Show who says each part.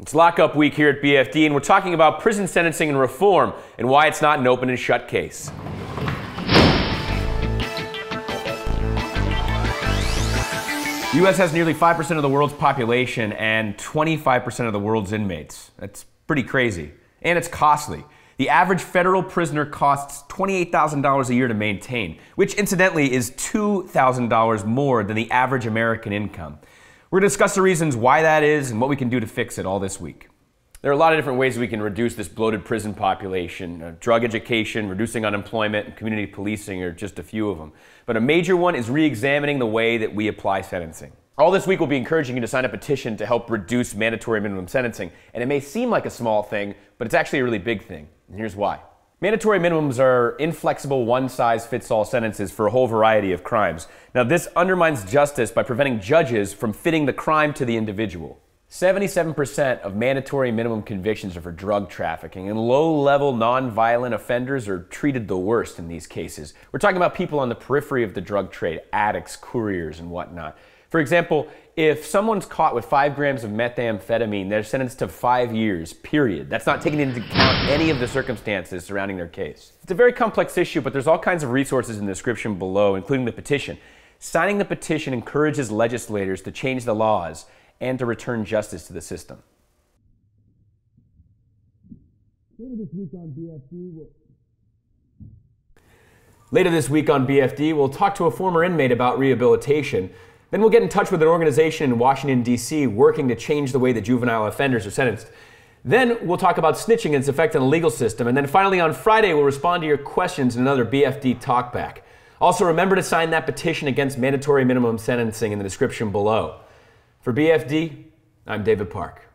Speaker 1: It's lockup week here at BFD, and we're talking about prison sentencing and reform and why it's not an open and shut case. The U.S. has nearly 5% of the world's population and 25% of the world's inmates. That's pretty crazy. And it's costly. The average federal prisoner costs $28,000 a year to maintain, which incidentally is $2,000 more than the average American income. We're going to discuss the reasons why that is and what we can do to fix it all this week. There are a lot of different ways we can reduce this bloated prison population. Drug education, reducing unemployment, and community policing are just a few of them. But a major one is re-examining the way that we apply sentencing. All this week we'll be encouraging you to sign a petition to help reduce mandatory minimum sentencing. And it may seem like a small thing, but it's actually a really big thing. And here's why. Mandatory minimums are inflexible, one-size-fits-all sentences for a whole variety of crimes. Now, this undermines justice by preventing judges from fitting the crime to the individual. 77% of mandatory minimum convictions are for drug trafficking, and low-level, non-violent offenders are treated the worst in these cases. We're talking about people on the periphery of the drug trade, addicts, couriers, and whatnot. For example, if someone's caught with 5 grams of methamphetamine, they're sentenced to 5 years, period. That's not taking into account any of the circumstances surrounding their case. It's a very complex issue, but there's all kinds of resources in the description below, including the petition. Signing the petition encourages legislators to change the laws and to return justice to the system. Later this week on BFD, we'll talk to a former inmate about rehabilitation. Then we'll get in touch with an organization in Washington, D.C. working to change the way that juvenile offenders are sentenced. Then we'll talk about snitching and its effect on the legal system. And then finally on Friday, we'll respond to your questions in another BFD Talkback. Also, remember to sign that petition against mandatory minimum sentencing in the description below. For BFD, I'm David Park.